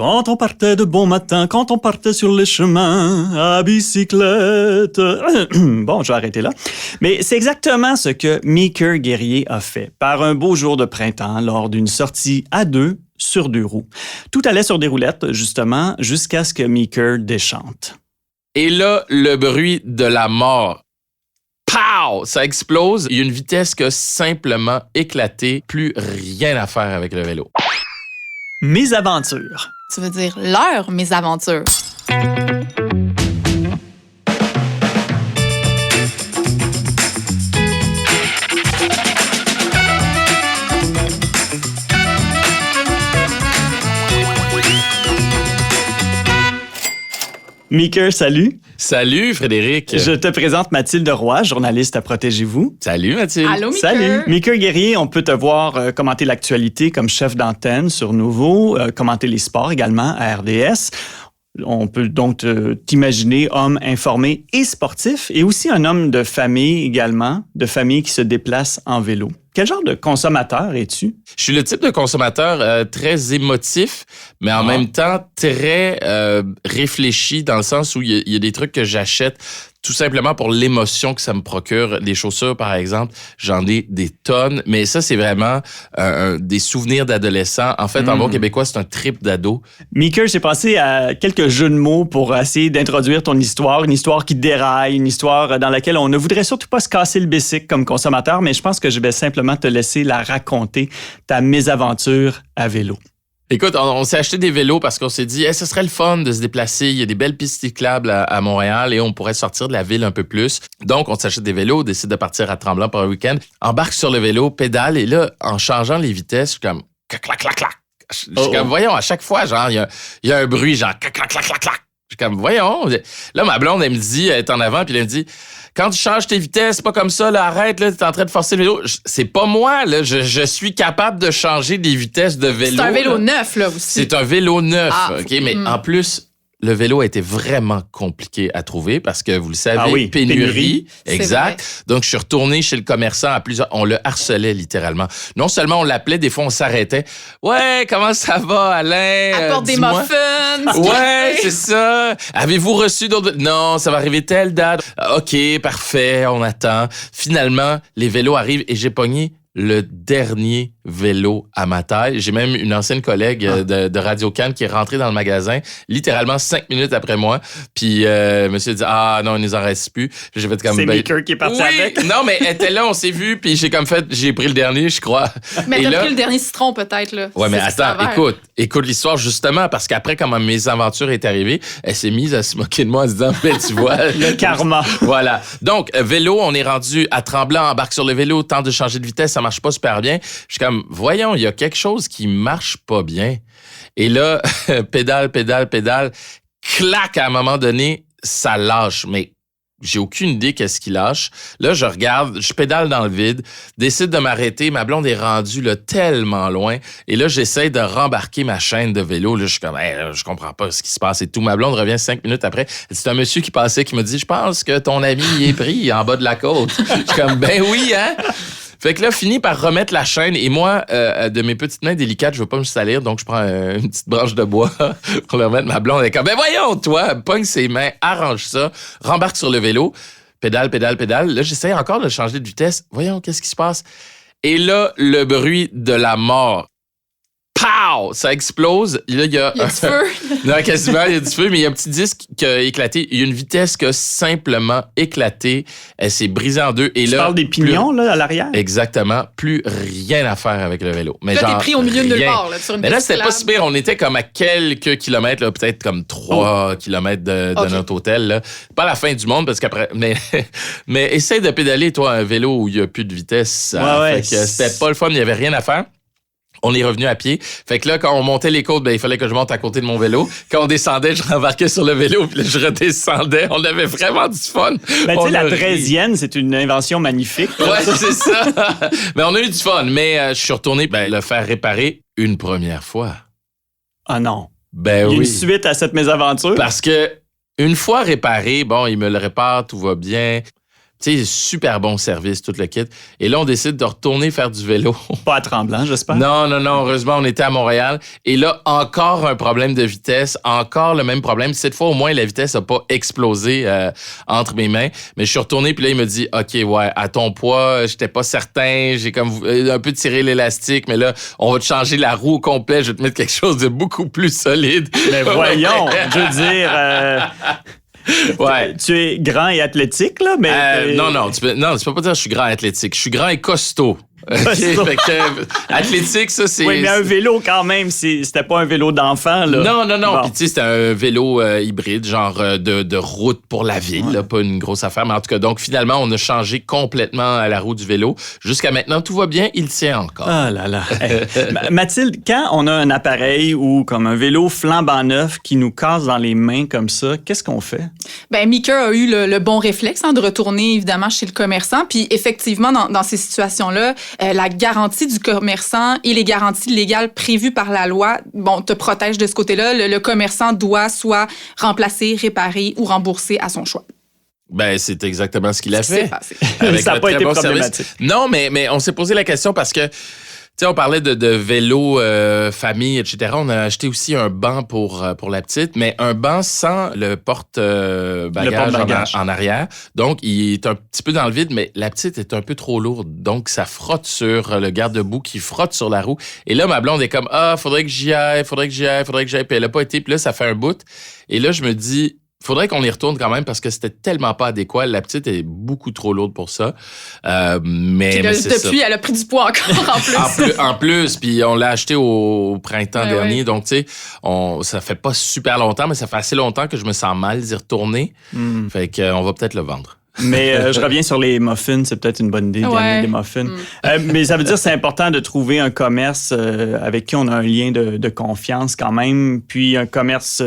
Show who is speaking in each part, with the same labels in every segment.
Speaker 1: Quand on partait de bon matin, quand on partait sur les chemins à bicyclette. Bon, je vais arrêter là. Mais c'est exactement ce que Meeker Guerrier a fait par un beau jour de printemps lors d'une sortie à deux sur deux roues. Tout allait sur des roulettes, justement, jusqu'à ce que Meeker déchante.
Speaker 2: Et là, le bruit de la mort. Pow! Ça explose. Il y a une vitesse qui a simplement éclaté. Plus rien à faire avec le vélo.
Speaker 1: Mes aventures.
Speaker 3: Tu veux dire leur mésaventures.
Speaker 1: Meeker, salut.
Speaker 2: Salut, Frédéric.
Speaker 1: Je te présente Mathilde Roy, journaliste à Protégez-vous.
Speaker 2: Salut, Mathilde.
Speaker 3: Allô, Meeker.
Speaker 1: Salut. Meeker Guerrier, on peut te voir commenter l'actualité comme chef d'antenne sur Nouveau, commenter les sports également à RDS. On peut donc t'imaginer homme informé et sportif, et aussi un homme de famille également, de famille qui se déplace en vélo. Quel genre de consommateur es-tu?
Speaker 2: Je suis le type de consommateur très émotif, mais en même temps très réfléchi dans le sens où il y a des trucs que j'achète tout simplement pour l'émotion que ça me procure. Les chaussures, par exemple, j'en ai des tonnes, mais ça, c'est vraiment des souvenirs d'adolescents. En fait, en bon québécois, c'est un trip d'ado.
Speaker 1: Meeker, j'ai pensé à quelques jeux de mots pour essayer d'introduire ton histoire, une histoire qui déraille, une histoire dans laquelle on ne voudrait surtout pas se casser le bicycle comme consommateur, mais je pense que je vais simplement te laisser la raconter, ta mésaventure à vélo.
Speaker 2: Écoute, on s'est acheté des vélos parce qu'on s'est dit, ce serait le fun de se déplacer. Il y a des belles pistes cyclables à Montréal et on pourrait sortir de la ville un peu plus. Donc, on s'achète des vélos, on décide de partir à Tremblant pour un week-end, embarque sur le vélo, pédale et là, en changeant les vitesses, je suis comme clac, clac, clac, clac. Je suis comme, voyons, à chaque fois, genre, il y a un bruit, genre clac, clac, clac, clac, clac. Je suis comme, voyons. Là, ma blonde, elle me dit, elle est en avant, puis elle me dit, quand tu changes tes vitesses, c'est pas comme ça, là, arrête, là, t'es en train de forcer le vélo. C'est pas moi, là, je suis capable de changer des vitesses de vélo.
Speaker 3: C'est un vélo
Speaker 2: là.
Speaker 3: neuf, là, aussi.
Speaker 2: C'est un vélo neuf, OK? Mais
Speaker 3: Mm.
Speaker 2: en plus, le vélo a été vraiment compliqué à trouver parce que, vous le savez, pénurie. Exact. Donc, je suis retourné chez le commerçant à plusieurs... On le harcelait littéralement. Non seulement on l'appelait, des fois on s'arrêtait. « Ouais, comment ça va, Alain?
Speaker 3: Apporte des
Speaker 2: Dis-moi.
Speaker 3: muffins.
Speaker 2: Ouais, c'est ça. Avez-vous reçu d'autres... Non, ça va arriver telle date. OK, parfait, on attend. Finalement, les vélos arrivent et j'ai pogné le dernier vélo à ma taille. J'ai même une ancienne collègue de Radio-Can qui est rentrée dans le magasin littéralement 5 minutes après moi. Puis monsieur dit, ah non, il nous en reste plus. J'ai fait comme...
Speaker 1: C'est Meeker qui est parti avec?
Speaker 2: Non, mais elle était là, on s'est vu, puis j'ai pris le dernier, je crois.
Speaker 3: Mais
Speaker 2: Et
Speaker 3: t'as
Speaker 2: là,
Speaker 3: pris le dernier citron, peut-être, là.
Speaker 2: ouais, mais
Speaker 3: C'est ce qui
Speaker 2: attends,
Speaker 3: s'avère.
Speaker 2: écoute l'histoire justement, parce qu'après, quand mes aventures est arrivée, elle s'est mise à se moquer de moi en se disant, ben, tu vois.
Speaker 1: Le karma.
Speaker 2: Voilà. Donc, vélo, on est rendu à Tremblant, embarque sur le vélo, tente de changer de vitesse, ça marche pas super bien. Je suis comme, voyons, il y a quelque chose qui marche pas bien. Et là, pédale, clac, à un moment donné, ça lâche. Mais j'ai aucune idée qu'est-ce qui lâche. Là, je regarde, je pédale dans le vide, décide de m'arrêter. Ma blonde est rendue là, tellement loin. Et là, j'essaie de rembarquer ma chaîne de vélo. Là, je suis comme, là, je comprends pas ce qui se passe et tout. Ma blonde revient 5 minutes après. C'est un monsieur qui passait qui me dit, je pense que ton ami y est pris en bas de la côte. Je suis comme, ben oui, hein? Fait que là, fini par remettre la chaîne. Et moi, de mes petites mains délicates, je veux pas me salir, donc je prends une petite branche de bois pour le remettre. Ma blonde est comme, ben voyons, toi, pogne ses mains, arrange ça, rembarque sur le vélo, pédale. Là, j'essaie encore de changer de vitesse. Voyons, qu'est-ce qui se passe? Et là, le bruit de la mort. Pow! Ça explose. Là, il y a
Speaker 3: Il y a du feu.
Speaker 2: Non, quasiment, il y a du feu, mais il y a un petit disque qui a éclaté. Il y a une vitesse qui a simplement éclaté. Elle s'est brisée en deux. Et
Speaker 1: Tu
Speaker 2: là,
Speaker 1: parles des pignons, là, à l'arrière?
Speaker 2: Exactement. Plus rien à faire avec le vélo. Mais
Speaker 3: Là,
Speaker 2: genre,
Speaker 3: t'es pris au milieu de nulle
Speaker 2: rien.
Speaker 3: part, là, sur une
Speaker 2: Mais là,
Speaker 3: piste
Speaker 2: c'était pas
Speaker 3: cyclable.
Speaker 2: si pire. On était comme à quelques kilomètres, là, peut-être comme 3 kilomètres de
Speaker 3: Ok.
Speaker 2: notre hôtel. Là. Pas la fin du monde, parce qu'après... Mais essaye de pédaler, toi, un vélo où il n'y a plus de vitesse.
Speaker 1: Ouais.
Speaker 2: Fait que c'était pas le fun, il n'y avait rien à faire. On est revenu à pied. Fait que là, quand on montait les côtes, ben, il fallait que je monte à côté de mon vélo. Quand on descendait, je rembarquais sur le vélo, puis là, je redescendais. On avait vraiment du fun.
Speaker 1: Ben, tu
Speaker 2: On
Speaker 1: sais, la
Speaker 2: a ri.
Speaker 1: draisienne, c'est une invention magnifique.
Speaker 2: Ouais, c'est ça. Mais on a eu du fun. Mais je suis retourné le faire réparer une première fois.
Speaker 1: Ah non.
Speaker 2: Ben
Speaker 1: Il y a
Speaker 2: oui.
Speaker 1: une suite à cette mésaventure.
Speaker 2: Parce que une fois réparé, bon, il me le répare, tout va bien. Tu sais, super bon service, tout le kit. Et là, on décide de retourner faire du vélo.
Speaker 1: Pas à Tremblant, j'espère.
Speaker 2: Non. Heureusement, on était à Montréal. Et là, encore un problème de vitesse. Encore le même problème. Cette fois, au moins, la vitesse n'a pas explosé entre mes mains. Mais je suis retourné, puis là, il me dit, OK, ouais, à ton poids, j'étais pas certain. J'ai comme un peu tiré l'élastique. Mais là, on va te changer la roue au complet. Je vais te mettre quelque chose de beaucoup plus solide.
Speaker 1: Mais voyons, je veux dire...
Speaker 2: Ouais.
Speaker 1: Tu es grand et athlétique, là, mais...
Speaker 2: Non, tu peux pas dire que je suis grand et athlétique. Je suis grand et costaud.
Speaker 1: Costaud.
Speaker 2: Fait que, athlétique, ça, c'est...
Speaker 1: Oui, mais un vélo, quand même, c'était pas un vélo d'enfant, là.
Speaker 2: Non.
Speaker 1: Bon.
Speaker 2: Puis, tu sais, c'était un vélo hybride, genre de route pour la ville, là, pas une grosse affaire. Mais en tout cas, donc, finalement, on a changé complètement à la roue du vélo. Jusqu'à maintenant, tout va bien. Il tient encore.
Speaker 1: Ah là là. Hey. Mathilde, quand on a un appareil ou comme un vélo flambant neuf qui nous casse dans les mains comme ça, qu'est-ce qu'on fait?
Speaker 3: Ben, Mika a eu le bon réflexe de retourner, évidemment, chez le commerçant. Puis, effectivement, dans ces situations-là, la garantie du commerçant et les garanties légales prévues par la loi, te protègent de ce côté-là. Le commerçant doit soit remplacer, réparer ou rembourser à son choix.
Speaker 2: Ben, c'est exactement ce qu'il a fait.
Speaker 1: Ça n'a pas été problématique.
Speaker 2: Non, mais on s'est posé la question parce que, tu sais, on parlait de vélo, famille, etc. On a acheté aussi un banc pour la petite, mais un banc sans le porte-bagages en arrière. Donc, il est un petit peu dans le vide, mais la petite est un peu trop lourde. Donc, ça frotte sur le garde-boue qui frotte sur la roue. Et là, ma blonde est comme, faudrait que j'y aille. Puis elle n'a pas été. Puis là, ça fait un bout. Et là, je me dis, faudrait qu'on y retourne quand même parce que c'était tellement pas adéquat. La petite est beaucoup trop lourde pour ça. Mais
Speaker 3: là,
Speaker 2: c'est
Speaker 3: depuis,
Speaker 2: ça.
Speaker 3: elle a pris du poids encore en plus.
Speaker 2: en plus, puis on l'a acheté au printemps dernier.
Speaker 3: Ouais.
Speaker 2: Donc, tu sais, ça fait pas super longtemps, mais ça fait assez longtemps que je me sens mal d'y retourner. Fait qu'on va peut-être le vendre.
Speaker 1: Mais je reviens sur les muffins, c'est peut-être une bonne idée d'amener des muffins. Mais ça veut dire que c'est important de trouver un commerce avec qui on a un lien de confiance quand même, puis un commerce...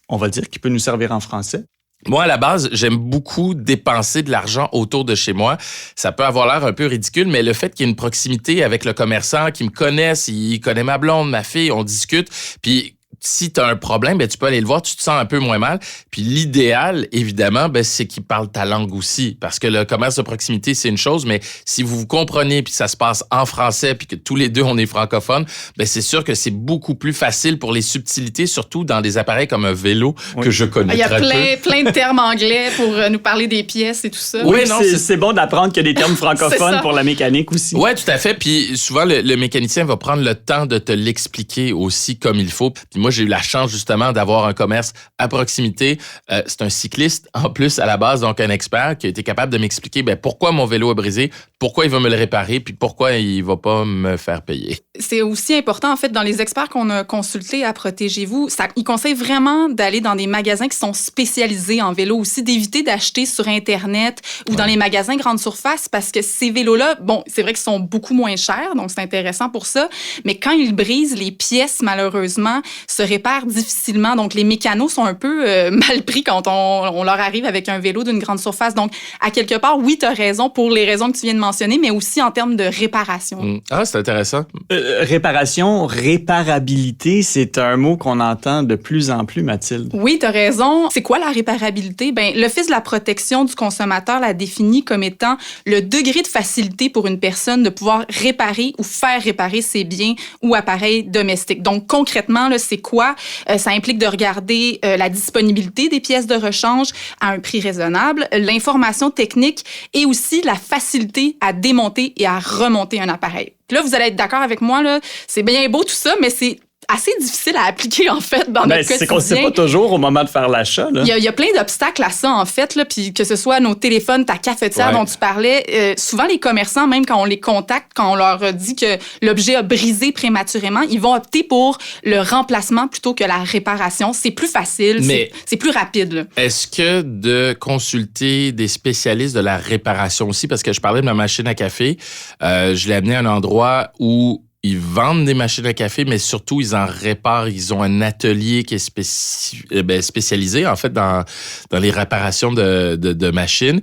Speaker 1: on va dire, qui peut nous servir en français.
Speaker 2: Moi, à la base, j'aime beaucoup dépenser de l'argent autour de chez moi. Ça peut avoir l'air un peu ridicule, mais le fait qu'il y ait une proximité avec le commerçant, qu'il me connaisse, il connaît ma blonde, ma fille, on discute, puis si tu as un problème, tu peux aller le voir, tu te sens un peu moins mal. Puis l'idéal, évidemment, c'est qu'il parle ta langue aussi. Parce que le commerce de proximité, c'est une chose, mais si vous vous comprenez puis ça se passe en français puis que tous les deux, on est francophones, c'est sûr que c'est beaucoup plus facile pour les subtilités, surtout dans des appareils comme un vélo que je connais très peu.
Speaker 3: Il y a plein de termes anglais pour nous parler des pièces et tout ça.
Speaker 1: Oui, non, c'est bon d'apprendre qu'il y a des termes francophones pour la mécanique aussi.
Speaker 2: Oui, tout à fait. Puis souvent, le mécanicien va prendre le temps de te l'expliquer aussi comme il faut. Puis moi, j'ai eu la chance justement d'avoir un commerce à proximité. C'est un cycliste en plus à la base, donc un expert qui a été capable de m'expliquer pourquoi mon vélo est brisé, pourquoi il va me le réparer, puis pourquoi il va pas me faire payer.
Speaker 3: C'est aussi important, en fait, dans les experts qu'on a consultés à Protégez-vous, ils conseillent vraiment d'aller dans des magasins qui sont spécialisés en vélo, aussi d'éviter d'acheter sur Internet ou dans les magasins grande surface, parce que ces vélos-là, c'est vrai qu'ils sont beaucoup moins chers, donc c'est intéressant pour ça, mais quand ils brisent, les pièces, malheureusement, se réparent difficilement. Donc, les mécanos sont un peu mal pris quand on leur arrive avec un vélo d'une grande surface. Donc, à quelque part, oui, tu as raison pour les raisons que tu viens de mentionner, mais aussi en termes de réparation.
Speaker 2: Ah, c'est intéressant.
Speaker 1: Réparabilité, c'est un mot qu'on entend de plus en plus, Mathilde.
Speaker 3: Oui, tu as raison. C'est quoi la réparabilité? L'Office de la protection du consommateur la définit comme étant le degré de facilité pour une personne de pouvoir réparer ou faire réparer ses biens ou appareils domestiques. Donc, concrètement, là, c'est quoi? Ça implique de regarder la disponibilité des pièces de rechange à un prix raisonnable, l'information technique et aussi la facilité à démonter et à remonter un appareil. Puis là, vous allez être d'accord avec moi, là, c'est bien beau tout ça, mais c'est assez difficile à appliquer, en fait, dans notre quotidien.
Speaker 1: C'est qu'on ne sait pas toujours au moment de faire l'achat.
Speaker 3: Il y a plein d'obstacles à ça, en fait, là, puis que ce soit nos téléphones, ta cafetière dont tu parlais. Souvent, les commerçants, même quand on les contacte, quand on leur dit que l'objet a brisé prématurément, ils vont opter pour le remplacement plutôt que la réparation. C'est plus facile, c'est plus rapide. Là.
Speaker 2: Est-ce que de consulter des spécialistes de la réparation aussi, parce que je parlais de ma machine à café, je l'ai amenée à un endroit où ils vendent des machines à café, mais surtout, ils en réparent. Ils ont un atelier qui est spécialisé, en fait, dans les réparations de machines.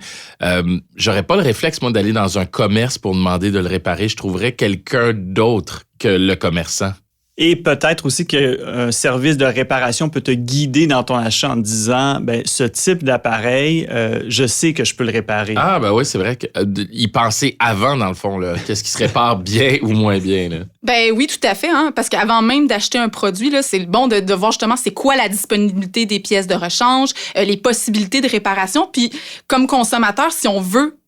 Speaker 2: J'aurais pas le réflexe, moi, d'aller dans un commerce pour demander de le réparer. Je trouverais quelqu'un d'autre que le commerçant.
Speaker 1: Et peut-être aussi qu'un service de réparation peut te guider dans ton achat en te disant, ben ce type d'appareil, je sais que je peux le réparer.
Speaker 2: Ah, ben oui, c'est vrai y penser avant, dans le fond, là. Qu'est-ce qui se répare bien ou moins bien, là?
Speaker 3: Ben oui, tout à fait, hein, parce qu'avant même d'acheter un produit, là, c'est bon de voir justement c'est quoi la disponibilité des pièces de rechange, les possibilités de réparation. Puis, comme consommateur, si on veut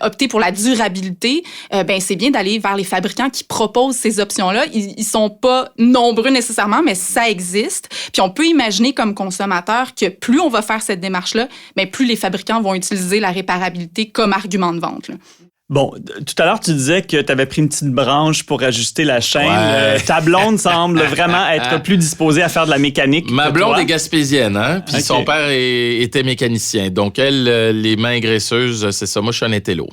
Speaker 3: opter pour la durabilité, ben c'est bien d'aller vers les fabricants qui proposent ces options-là. Ils sont pas nombreux nécessairement, mais ça existe. Puis on peut imaginer comme consommateur que plus on va faire cette démarche-là, ben plus les fabricants vont utiliser la réparabilité comme argument de vente, là.
Speaker 1: Bon, tout à l'heure, tu disais que tu avais pris une petite branche pour ajuster la chaîne.
Speaker 2: Ouais.
Speaker 1: Ta blonde semble vraiment être plus disposée à faire de la mécanique.
Speaker 2: Ma blonde
Speaker 1: toi.
Speaker 2: est gaspésienne, hein? Puis son père était mécanicien. Donc, elle, les mains graisseuses, c'est ça. Moi, je suis un intello.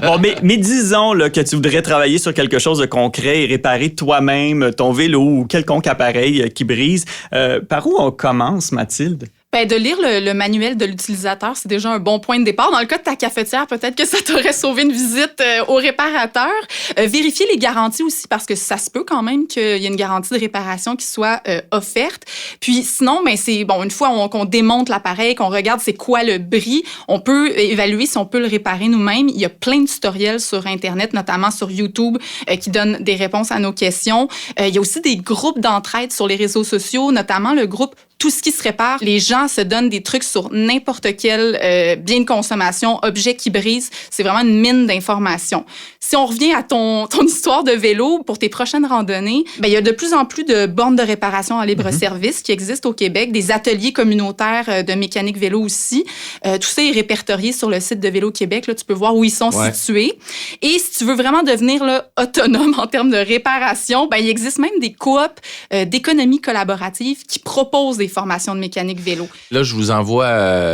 Speaker 1: Bon, mais disons là, que tu voudrais travailler sur quelque chose de concret et réparer toi-même ton vélo ou quelconque appareil qui brise. Par où on commence, Mathilde?
Speaker 3: Ben, de lire le manuel de l'utilisateur, c'est déjà un bon point de départ. Dans le cas de ta cafetière, peut-être que ça t'aurait sauvé une visite au réparateur. Vérifier les garanties aussi, parce que ça se peut quand même qu'il y ait une garantie de réparation qui soit offerte. Puis sinon, ben, c'est bon, une fois qu'on démonte l'appareil, qu'on regarde c'est quoi le bris, on peut évaluer si on peut le réparer nous-mêmes. Il y a plein de tutoriels sur Internet, notamment sur YouTube, qui donnent des réponses à nos questions. Il y a aussi des groupes d'entraide sur les réseaux sociaux, notamment le groupe Tout ce qui se répare. Les gens se donnent des trucs sur n'importe quel bien de consommation, objet qui brise. C'est vraiment une mine d'informations. Si on revient à ton histoire de vélo pour tes prochaines randonnées, ben, il y a de plus en plus de bornes de réparation en libre-service qui existent au Québec, des ateliers communautaires de mécanique vélo aussi. Tout ça est répertorié sur le site de Vélo Québec. Là, tu peux voir où ils sont situés. Et si tu veux vraiment devenir là, autonome en termes de réparation, ben, il existe même des coops d'économie collaborative qui proposent des formations de mécanique vélo.
Speaker 2: Là, je vous envoie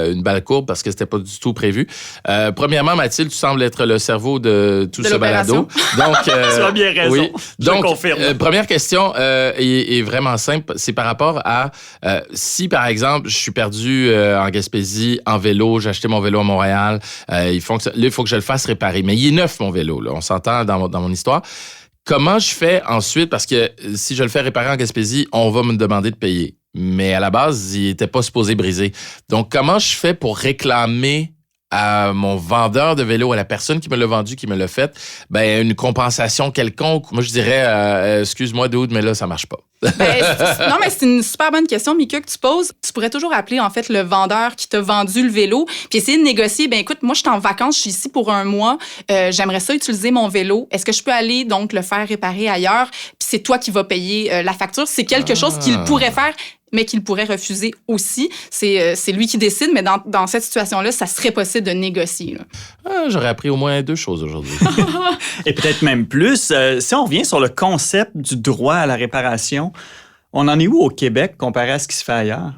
Speaker 2: une balle courbe parce que c'était pas du tout prévu. Premièrement, Mathilde, tu sembles être le cerveau de tout ce balado. Donc,
Speaker 1: tu as bien raison.
Speaker 2: Oui. Donc,
Speaker 1: je confirme.
Speaker 2: Première question est vraiment simple. C'est par rapport à si, par exemple, je suis perdu en Gaspésie en vélo, j'ai acheté mon vélo à Montréal, il faut que je le fasse réparer. Mais il est neuf, mon vélo. Là. On s'entend dans mon histoire. Comment je fais ensuite? Parce que si je le fais réparer en Gaspésie, on va me demander de payer. Mais à la base, il n'était pas supposé briser. Donc, comment je fais pour réclamer à mon vendeur de vélo, à la personne qui me l'a vendu, qui me l'a fait, ben une compensation quelconque? Moi, je dirais, excuse-moi, dude, mais là, ça marche pas.
Speaker 3: Non, mais c'est une super bonne question, Mika, que tu poses. Tu pourrais toujours appeler, en fait, le vendeur qui t'a vendu le vélo, puis essayer de négocier. Ben écoute, moi, je suis en vacances, je suis ici pour un mois. J'aimerais ça utiliser mon vélo. Est-ce que je peux aller, donc, le faire réparer ailleurs? Puis c'est toi qui vas payer la facture. C'est quelque chose qu'il pourrait faire, mais qu'il pourrait refuser aussi. C'est lui qui décide, mais dans cette situation-là, ça serait possible de négocier.
Speaker 2: J'aurais appris au moins 2 choses aujourd'hui.
Speaker 1: Et peut-être même plus. Si on revient sur le concept du droit à la réparation, on en est où au Québec comparé à ce qui se fait ailleurs?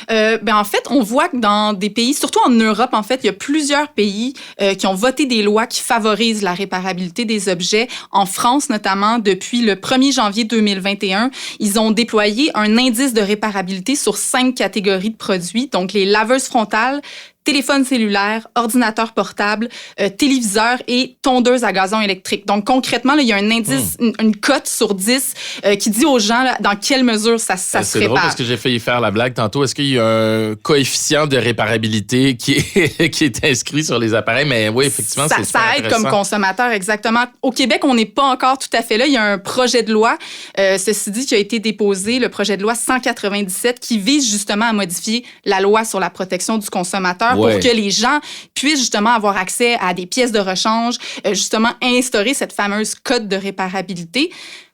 Speaker 3: Ben en fait, on voit que dans des pays, surtout en Europe, en fait, il y a plusieurs pays qui ont voté des lois qui favorisent la réparabilité des objets. En France, notamment, depuis le 1er janvier 2021, ils ont déployé un indice de réparabilité sur 5 catégories de produits, donc les laveuses frontales, téléphone cellulaire, ordinateur portable, téléviseur et tondeuse à gazon électrique. Donc, concrètement, là, il y a un indice, une cote sur 10 qui dit aux gens là, dans quelle mesure ça se
Speaker 2: C'est drôle
Speaker 3: répare.
Speaker 2: parce que j'ai failli faire la blague tantôt. Est-ce qu'il y a un coefficient de réparabilité qui est inscrit sur les appareils? Mais oui, effectivement, c'est super
Speaker 3: Ça aide comme consommateur, exactement. Au Québec, on n'est pas encore tout à fait là. Il y a un projet de loi, ceci dit, qui a été déposé, le projet de loi 197, qui vise justement à modifier la loi sur la protection du consommateur pour que les gens puissent justement avoir accès à des pièces de rechange, justement instaurer cette fameuse cote de réparabilité.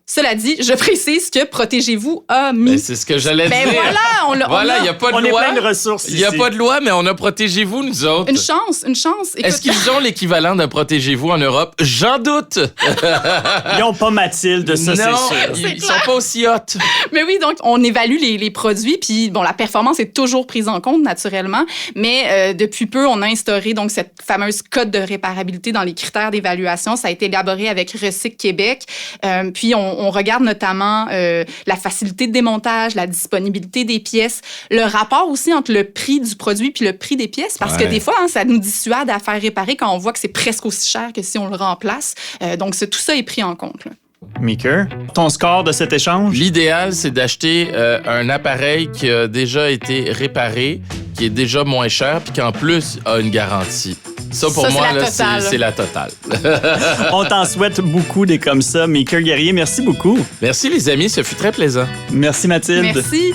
Speaker 3: Cela dit, je précise que Protégez-vous a mis...
Speaker 2: Ben, c'est ce que j'allais dire.
Speaker 3: Voilà,
Speaker 2: il n'y a pas de
Speaker 1: on
Speaker 2: loi.
Speaker 1: On est plein de ressources
Speaker 2: Il n'y a pas de loi, mais on a Protégez-vous, nous autres.
Speaker 3: Une chance. Écoute,
Speaker 2: est-ce qu'ils ont l'équivalent de Protégez-vous en Europe? J'en doute.
Speaker 1: Ils n'ont pas Mathilde, ça,
Speaker 2: non,
Speaker 1: c'est sûr.
Speaker 2: Ils sont pas aussi hot.
Speaker 3: Mais oui, donc, on évalue les produits, puis bon, la performance est toujours prise en compte, naturellement, mais depuis peu, on a instauré donc cette fameuse cote de réparabilité dans les critères d'évaluation. Ça a été élaboré avec Recyc Québec, puis on regarde notamment la facilité de démontage, la disponibilité des pièces, le rapport aussi entre le prix du produit puis le prix des pièces, parce que des fois, ça nous dissuade à faire réparer quand on voit que c'est presque aussi cher que si on le remplace. Donc, tout ça est pris en compte, là.
Speaker 1: Meeker, ton score de cet échange?
Speaker 2: L'idéal, c'est d'acheter un appareil qui a déjà été réparé, qui est déjà moins cher, puis qui en plus a une garantie. Ça, pour moi, là, c'est la totale.
Speaker 1: On t'en souhaite beaucoup des comme ça. Meeker Guerrier, merci beaucoup.
Speaker 2: Merci, les amis. Ce fut très plaisant.
Speaker 1: Merci, Mathilde.
Speaker 3: Merci.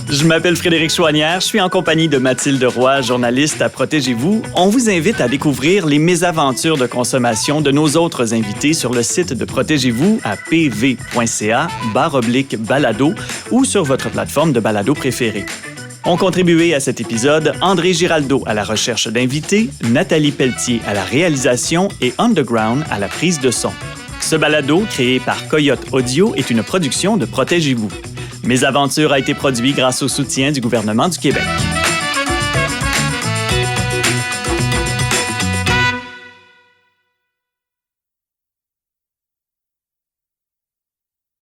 Speaker 1: Je m'appelle Frédéric Chouanière, je suis en compagnie de Mathilde Roy, journaliste à Protégez-vous. On vous invite à découvrir les mésaventures de consommation de nos autres invités sur le site de Protégez-vous à pv.ca/balado ou sur votre plateforme de balado préférée. Ont contribué à cet épisode André Giraldo à la recherche d'invités, Nathalie Pelletier à la réalisation et Underground à la prise de son. Ce balado, créé par Coyote Audio, est une production de Protégez-vous. Mes aventures a été produit grâce au soutien du gouvernement du Québec.